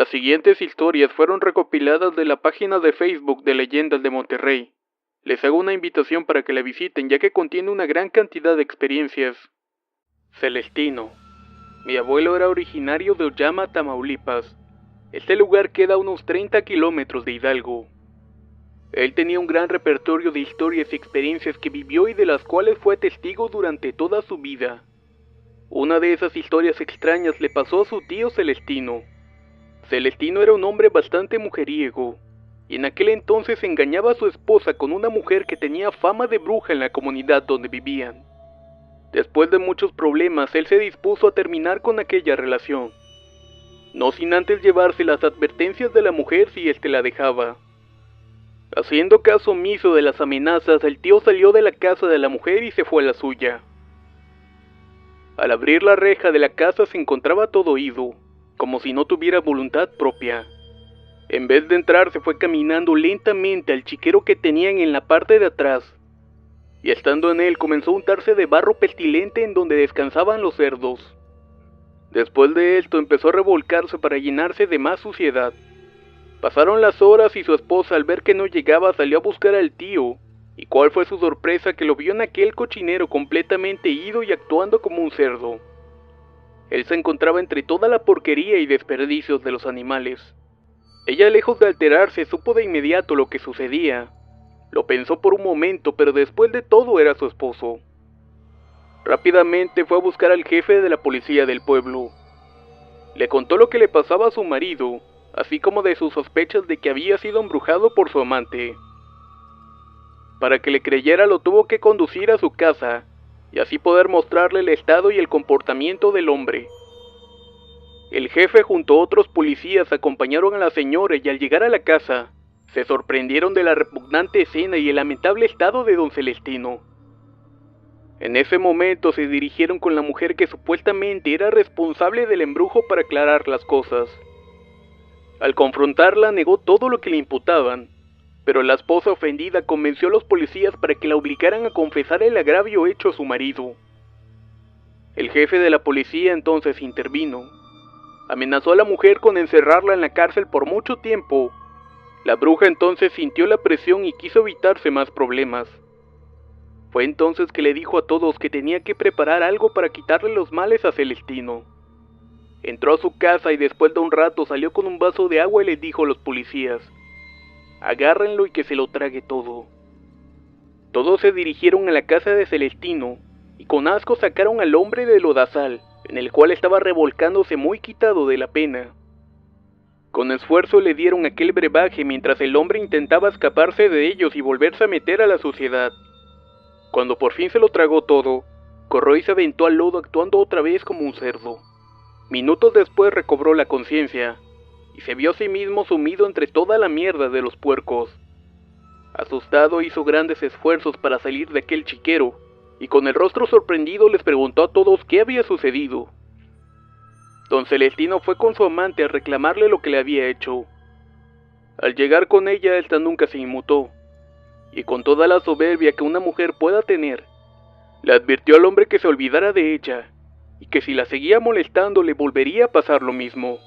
Las siguientes historias fueron recopiladas de la página de Facebook de Leyendas de Monterrey. Les hago una invitación para que la visiten ya que contiene una gran cantidad de experiencias. Celestino. Mi abuelo era originario de Oyama, Tamaulipas. Este lugar queda a unos 30 kilómetros de Hidalgo. Él tenía un gran repertorio de historias y experiencias que vivió y de las cuales fue testigo durante toda su vida. Una de esas historias extrañas le pasó a su tío Celestino. Celestino era un hombre bastante mujeriego, y en aquel entonces engañaba a su esposa con una mujer que tenía fama de bruja en la comunidad donde vivían. Después de muchos problemas, él se dispuso a terminar con aquella relación, no sin antes llevarse las advertencias de la mujer si éste la dejaba. Haciendo caso omiso de las amenazas, el tío salió de la casa de la mujer y se fue a la suya. Al abrir la reja de la casa se encontraba todo ido, como si no tuviera voluntad propia. En vez de entrar se fue caminando lentamente al chiquero que tenían en la parte de atrás, y estando en él comenzó a untarse de barro pestilente en donde descansaban los cerdos. Después de esto empezó a revolcarse para llenarse de más suciedad. Pasaron las horas y su esposa, al ver que no llegaba, salió a buscar al tío, y cuál fue su sorpresa que lo vio en aquel cochinero completamente ido y actuando como un cerdo. Él se encontraba entre toda la porquería y desperdicios de los animales. Ella, lejos de alterarse, supo de inmediato lo que sucedía. Lo pensó por un momento, pero después de todo era su esposo. Rápidamente fue a buscar al jefe de la policía del pueblo. Le contó lo que le pasaba a su marido, así como de sus sospechas de que había sido embrujado por su amante. Para que le creyera lo tuvo que conducir a su casa, y así poder mostrarle el estado y el comportamiento del hombre. El jefe junto a otros policías acompañaron a la señora y al llegar a la casa, se sorprendieron de la repugnante escena y el lamentable estado de don Celestino. En ese momento se dirigieron con la mujer que supuestamente era responsable del embrujo para aclarar las cosas. Al confrontarla negó todo lo que le imputaban, pero la esposa ofendida convenció a los policías para que la obligaran a confesar el agravio hecho a su marido. El jefe de la policía entonces intervino. Amenazó a la mujer con encerrarla en la cárcel por mucho tiempo. La bruja entonces sintió la presión y quiso evitarse más problemas. Fue entonces que le dijo a todos que tenía que preparar algo para quitarle los males a Celestino. Entró a su casa y después de un rato salió con un vaso de agua y les dijo a los policías: agárrenlo y que se lo trague todo. Todos se dirigieron a la casa de Celestino y con asco sacaron al hombre del lodazal, en el cual estaba revolcándose muy quitado de la pena. Con esfuerzo le dieron aquel brebaje mientras el hombre intentaba escaparse de ellos y volverse a meter a la suciedad. Cuando por fin se lo tragó todo, corrió y se aventó al lodo actuando otra vez como un cerdo. Minutos después recobró la conciencia y se vio a sí mismo sumido entre toda la mierda de los puercos. Asustado hizo grandes esfuerzos para salir de aquel chiquero, y con el rostro sorprendido les preguntó a todos qué había sucedido. Don Celestino fue con su amante a reclamarle lo que le había hecho. Al llegar con ella, esta nunca se inmutó, y con toda la soberbia que una mujer pueda tener, le advirtió al hombre que se olvidara de ella, y que si la seguía molestando le volvería a pasar lo mismo.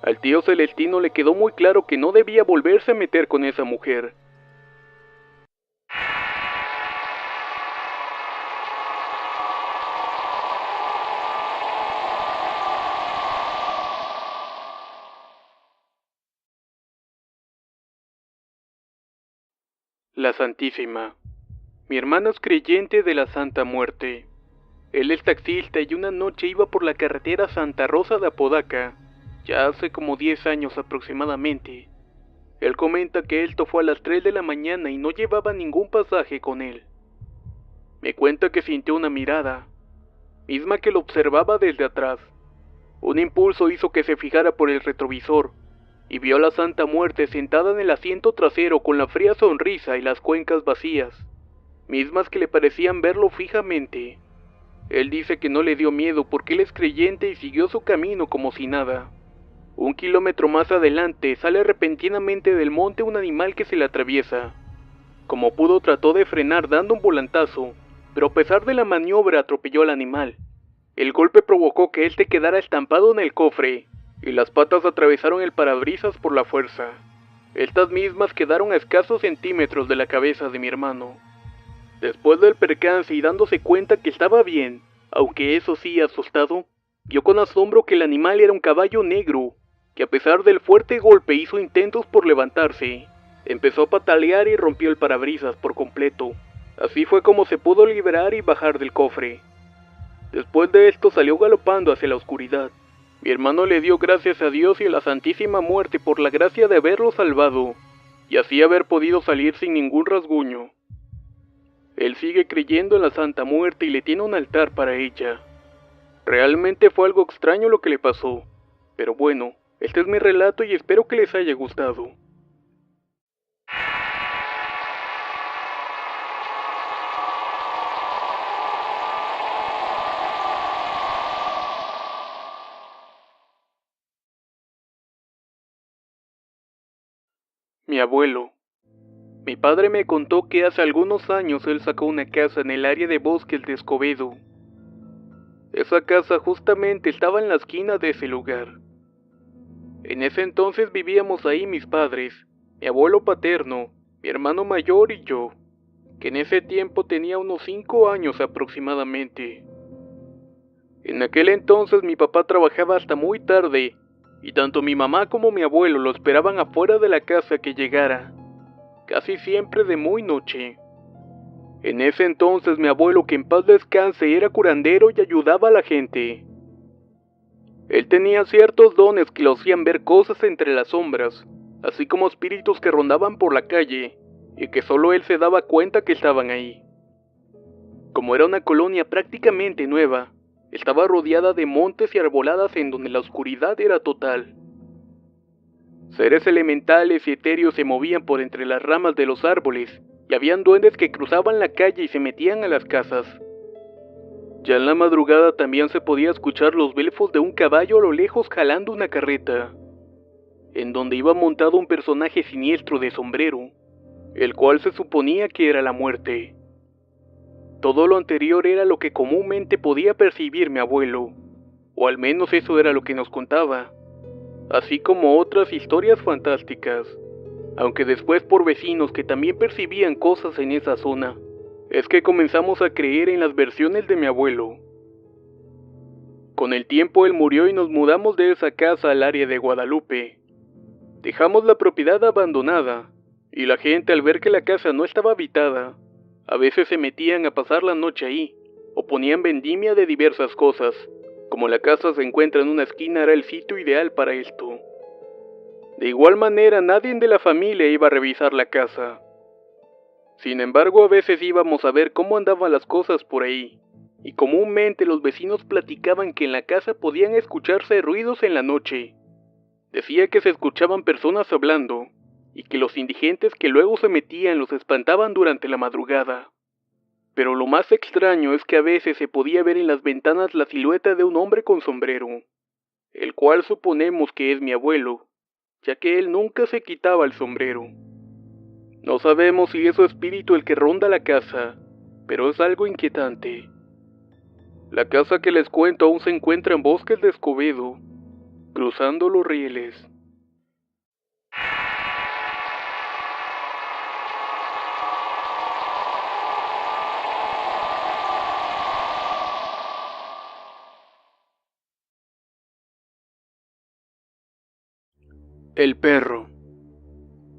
Al tío Celestino le quedó muy claro que no debía volverse a meter con esa mujer. La Santísima. Mi hermano es creyente de la Santa Muerte. Él es taxista y una noche iba por la carretera Santa Rosa de Apodaca, ya hace como 10 años aproximadamente. Él comenta que esto fue a las 3 de la mañana y no llevaba ningún pasaje con él. Me cuenta que sintió una mirada, misma que lo observaba desde atrás. Un impulso hizo que se fijara por el retrovisor, y vio a la Santa Muerte sentada en el asiento trasero con la fría sonrisa y las cuencas vacías, mismas que le parecían verlo fijamente. Él dice que no le dio miedo porque él es creyente y siguió su camino como si nada. 1 kilómetro más adelante sale repentinamente del monte un animal que se le atraviesa. Como pudo trató de frenar dando un volantazo, pero a pesar de la maniobra atropelló al animal. El golpe provocó que éste quedara estampado en el cofre, y las patas atravesaron el parabrisas por la fuerza. Estas mismas quedaron a escasos centímetros de la cabeza de mi hermano. Después del percance y dándose cuenta que estaba bien, aunque eso sí asustado, vio con asombro que el animal era un caballo negro, que a pesar del fuerte golpe hizo intentos por levantarse. Empezó a patalear y rompió el parabrisas por completo. Así fue como se pudo liberar y bajar del cofre. Después de esto salió galopando hacia la oscuridad. Mi hermano le dio gracias a Dios y a la Santísima Muerte por la gracia de haberlo salvado, y así haber podido salir sin ningún rasguño. Él sigue creyendo en la Santa Muerte y le tiene un altar para ella. Realmente fue algo extraño lo que le pasó, pero bueno, este es mi relato y espero que les haya gustado. Mi abuelo. Mi padre me contó que hace algunos años él sacó una casa en el área de bosques de Escobedo. Esa casa justamente estaba en la esquina de ese lugar. En ese entonces vivíamos ahí mis padres, mi abuelo paterno, mi hermano mayor y yo, que en ese tiempo tenía unos 5 años aproximadamente. En aquel entonces mi papá trabajaba hasta muy tarde, y tanto mi mamá como mi abuelo lo esperaban afuera de la casa que llegara, casi siempre de muy noche. En ese entonces mi abuelo, que en paz descanse, era curandero y ayudaba a la gente. Él tenía ciertos dones que lo hacían ver cosas entre las sombras, así como espíritus que rondaban por la calle, y que solo él se daba cuenta que estaban ahí. Como era una colonia prácticamente nueva, estaba rodeada de montes y arboladas en donde la oscuridad era total. Seres elementales y etéreos se movían por entre las ramas de los árboles, y habían duendes que cruzaban la calle y se metían a las casas. Ya en la madrugada también se podía escuchar los belfos de un caballo a lo lejos jalando una carreta, en donde iba montado un personaje siniestro de sombrero, el cual se suponía que era la muerte. Todo lo anterior era lo que comúnmente podía percibir mi abuelo, o al menos eso era lo que nos contaba, así como otras historias fantásticas, aunque después por vecinos que también percibían cosas en esa zona, es que comenzamos a creer en las versiones de mi abuelo. Con el tiempo él murió y nos mudamos de esa casa al área de Guadalupe. Dejamos la propiedad abandonada, y la gente, al ver que la casa no estaba habitada, a veces se metían a pasar la noche ahí, o ponían vendimia de diversas cosas. Como la casa se encuentra en una esquina, era el sitio ideal para esto. De igual manera, nadie de la familia iba a revisar la casa. Sin embargo, a veces íbamos a ver cómo andaban las cosas por ahí, y comúnmente los vecinos platicaban que en la casa podían escucharse ruidos en la noche. Decía que se escuchaban personas hablando, y que los indigentes que luego se metían los espantaban durante la madrugada. Pero lo más extraño es que a veces se podía ver en las ventanas la silueta de un hombre con sombrero, el cual suponemos que es mi abuelo, ya que él nunca se quitaba el sombrero. No sabemos si es su espíritu el que ronda la casa, pero es algo inquietante. La casa que les cuento aún se encuentra en Bosques de Escobedo, cruzando los rieles. El perro.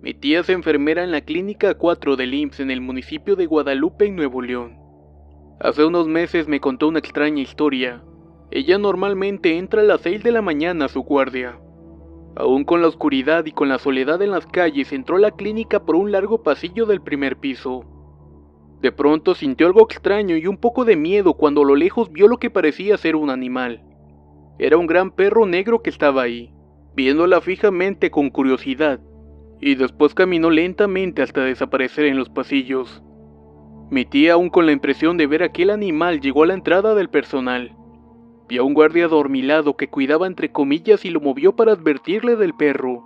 Mi tía es enfermera en la clínica 4 del IMSS en el municipio de Guadalupe, en Nuevo León. Hace unos meses me contó una extraña historia. Ella normalmente entra a las 6 de la mañana a su guardia. Aún con la oscuridad y con la soledad en las calles, entró a la clínica por un largo pasillo del primer piso. De pronto sintió algo extraño y un poco de miedo cuando a lo lejos vio lo que parecía ser un animal. Era un gran perro negro que estaba ahí, viéndola fijamente con curiosidad, y después caminó lentamente hasta desaparecer en los pasillos. Mi tía, aún con la impresión de ver aquel animal, llegó a la entrada del personal. Vio a un guardia adormilado que cuidaba entre comillas y lo movió para advertirle del perro.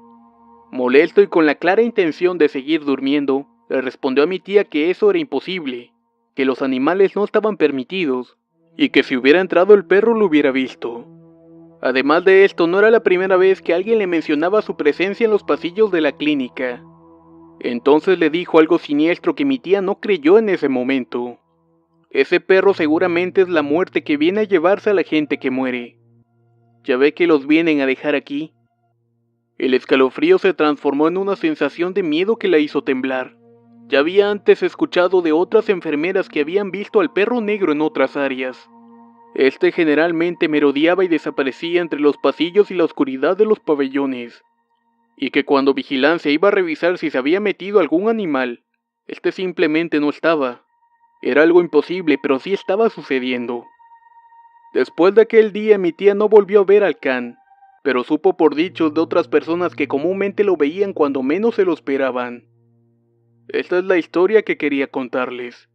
Molesto y con la clara intención de seguir durmiendo, le respondió a mi tía que eso era imposible, que los animales no estaban permitidos, y que si hubiera entrado el perro lo hubiera visto. Además de esto, no era la primera vez que alguien le mencionaba su presencia en los pasillos de la clínica. Entonces le dijo algo siniestro que mi tía no creyó en ese momento. Ese perro seguramente es la muerte que viene a llevarse a la gente que muere. Ya ve que los vienen a dejar aquí. El escalofrío se transformó en una sensación de miedo que la hizo temblar. Ya había antes escuchado de otras enfermeras que habían visto al perro negro en otras áreas. Este generalmente merodeaba y desaparecía entre los pasillos y la oscuridad de los pabellones. Y que cuando vigilancia iba a revisar si se había metido algún animal, este simplemente no estaba. Era algo imposible, pero sí estaba sucediendo. Después de aquel día mi tía no volvió a ver al can, pero supo por dichos de otras personas que comúnmente lo veían cuando menos se lo esperaban. Esta es la historia que quería contarles.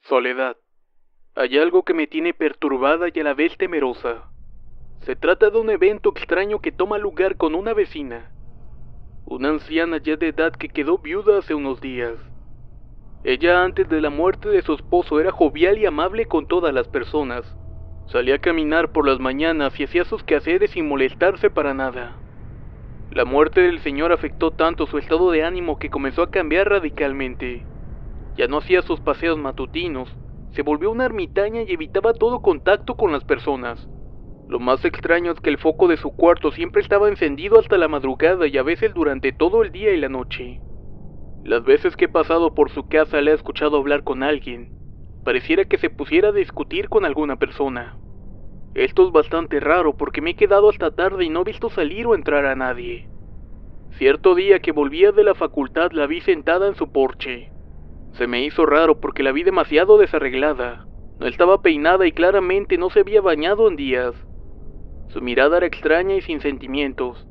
Soledad. Hay algo que me tiene perturbada y a la vez temerosa. Se trata de un evento extraño que toma lugar con una vecina, una anciana ya de edad que quedó viuda hace unos días. Ella antes de la muerte de su esposo era jovial y amable con todas las personas. Salía a caminar por las mañanas y hacía sus quehaceres sin molestarse para nada. La muerte del señor afectó tanto su estado de ánimo que comenzó a cambiar radicalmente. Ya no hacía sus paseos matutinos, se volvió una ermitaña y evitaba todo contacto con las personas. Lo más extraño es que el foco de su cuarto siempre estaba encendido hasta la madrugada y a veces durante todo el día y la noche. Las veces que he pasado por su casa le he escuchado hablar con alguien. Pareciera que se pusiera a discutir con alguna persona. Esto es bastante raro porque me he quedado hasta tarde y no he visto salir o entrar a nadie. Cierto día que volvía de la facultad la vi sentada en su porche. Se me hizo raro porque la vi demasiado desarreglada. No estaba peinada y claramente no se había bañado en días. Su mirada era extraña y sin sentimientos.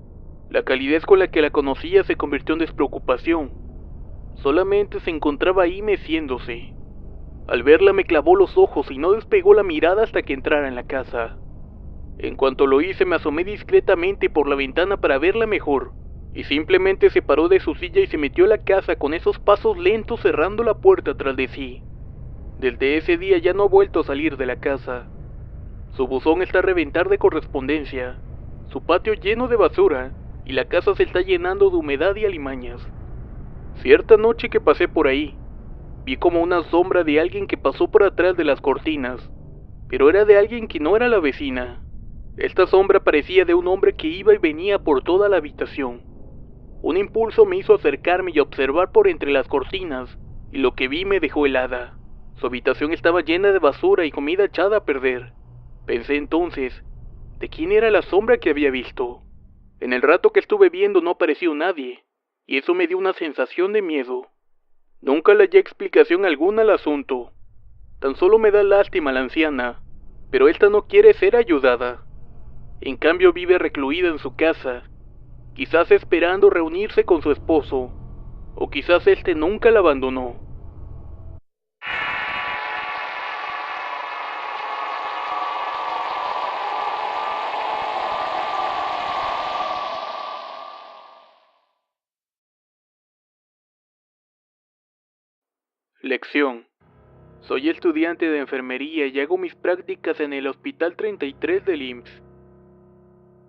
La calidez con la que la conocía se convirtió en despreocupación. Solamente se encontraba ahí meciéndose. Al verla me clavó los ojos y no despegó la mirada hasta que entrara en la casa. En cuanto lo hice me asomé discretamente por la ventana para verla mejor, y simplemente se paró de su silla y se metió a la casa con esos pasos lentos cerrando la puerta tras de sí. Desde ese día ya no ha vuelto a salir de la casa. Su buzón está a reventar de correspondencia, su patio lleno de basura, y la casa se está llenando de humedad y alimañas. Cierta noche que pasé por ahí, vi como una sombra de alguien que pasó por atrás de las cortinas, pero era de alguien que no era la vecina. Esta sombra parecía de un hombre que iba y venía por toda la habitación. Un impulso me hizo acercarme y observar por entre las cortinas, y lo que vi me dejó helada. Su habitación estaba llena de basura y comida echada a perder. Pensé entonces, ¿de quién era la sombra que había visto? En el rato que estuve viendo no apareció nadie, y eso me dio una sensación de miedo. Nunca le hallé explicación alguna al asunto. Tan solo me da lástima la anciana, pero esta no quiere ser ayudada. En cambio vive recluida en su casa, quizás esperando reunirse con su esposo, o quizás este nunca la abandonó. Lección. Soy estudiante de enfermería y hago mis prácticas en el Hospital 33 del IMSS.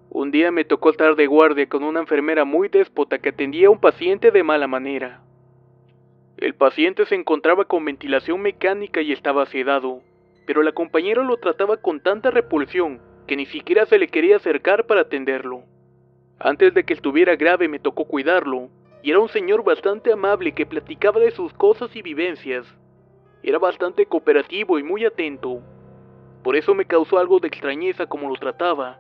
Un día me tocó estar de guardia con una enfermera muy déspota que atendía a un paciente de mala manera. El paciente se encontraba con ventilación mecánica y estaba sedado, pero la compañera lo trataba con tanta repulsión que ni siquiera se le quería acercar para atenderlo. Antes de que estuviera grave me tocó cuidarlo, y era un señor bastante amable que platicaba de sus cosas y vivencias. Era bastante cooperativo y muy atento. Por eso me causó algo de extrañeza como lo trataba,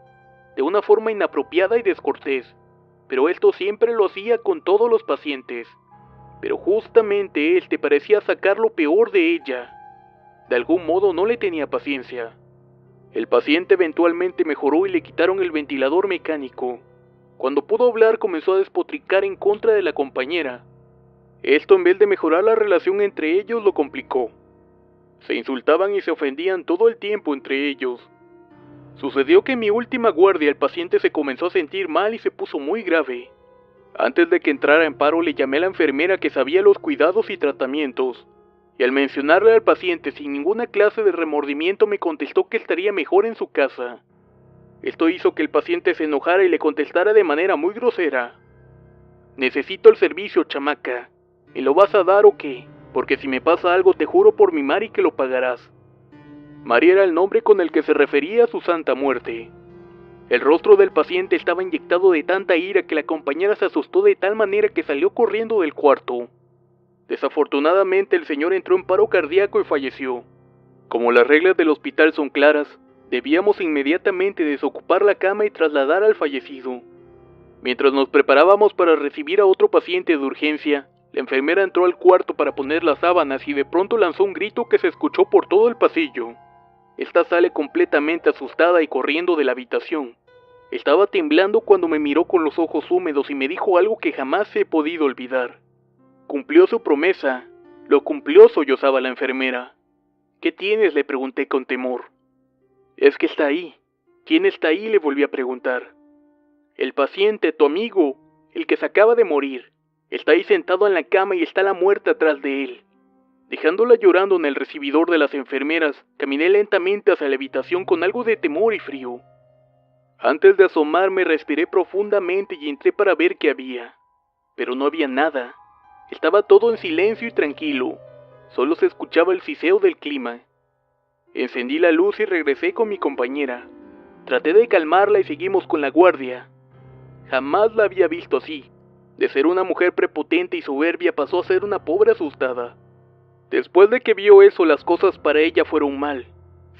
de una forma inapropiada y descortés, pero esto siempre lo hacía con todos los pacientes. Pero justamente este parecía sacar lo peor de ella. De algún modo no le tenía paciencia. El paciente eventualmente mejoró y le quitaron el ventilador mecánico. Cuando pudo hablar comenzó a despotricar en contra de la compañera. Esto en vez de mejorar la relación entre ellos lo complicó. Se insultaban y se ofendían todo el tiempo entre ellos. Sucedió que en mi última guardia el paciente se comenzó a sentir mal y se puso muy grave. Antes de que entrara en paro le llamé a la enfermera que sabía los cuidados y tratamientos, y al mencionarle al paciente sin ninguna clase de remordimiento me contestó que estaría mejor en su casa. Esto hizo que el paciente se enojara y le contestara de manera muy grosera: necesito el servicio, chamaca. ¿Me lo vas a dar o qué? Porque si me pasa algo te juro por mi Mari que lo pagarás. Mari era el nombre con el que se refería a su santa muerte. El rostro del paciente estaba inyectado de tanta ira que la compañera se asustó de tal manera que salió corriendo del cuarto. Desafortunadamente el señor entró en paro cardíaco y falleció. Como las reglas del hospital son claras, debíamos inmediatamente desocupar la cama y trasladar al fallecido. Mientras nos preparábamos para recibir a otro paciente de urgencia, la enfermera entró al cuarto para poner las sábanas y de pronto lanzó un grito que se escuchó por todo el pasillo. Esta sale completamente asustada y corriendo de la habitación. Estaba temblando cuando me miró con los ojos húmedos y me dijo algo que jamás he podido olvidar. Cumplió su promesa. Lo cumplió, sollozaba la enfermera. ¿Qué tienes?, le pregunté con temor. Es que está ahí. ¿Quién está ahí?, le volví a preguntar. El paciente, tu amigo, el que se acaba de morir. Está ahí sentado en la cama y está la muerte atrás de él. Dejándola llorando en el recibidor de las enfermeras, caminé lentamente hacia la habitación con algo de temor y frío. Antes de asomarme respiré profundamente y entré para ver qué había. Pero no había nada. Estaba todo en silencio y tranquilo. Solo se escuchaba el siseo del clima. Encendí la luz y regresé con mi compañera. Traté de calmarla y seguimos con la guardia. Jamás la había visto así. De ser una mujer prepotente y soberbia pasó a ser una pobre asustada. Después de que vio eso, las cosas para ella fueron mal.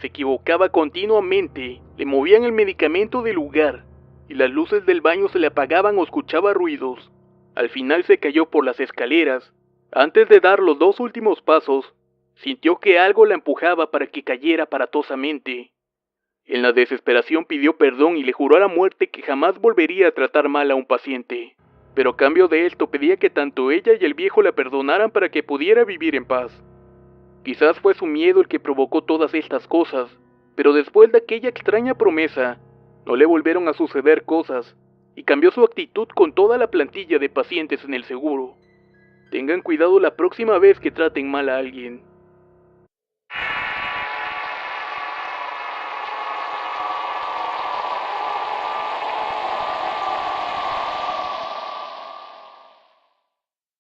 Se equivocaba continuamente, le movían el medicamento del lugar, y las luces del baño se le apagaban o escuchaba ruidos. Al final se cayó por las escaleras. Antes de dar los 2 últimos pasos, sintió que algo la empujaba para que cayera aparatosamente. En la desesperación pidió perdón y le juró a la muerte que jamás volvería a tratar mal a un paciente. Pero a cambio de esto pedía que tanto ella y el viejo la perdonaran para que pudiera vivir en paz. Quizás fue su miedo el que provocó todas estas cosas, pero después de aquella extraña promesa, no le volvieron a suceder cosas, y cambió su actitud con toda la plantilla de pacientes en el seguro. Tengan cuidado la próxima vez que traten mal a alguien.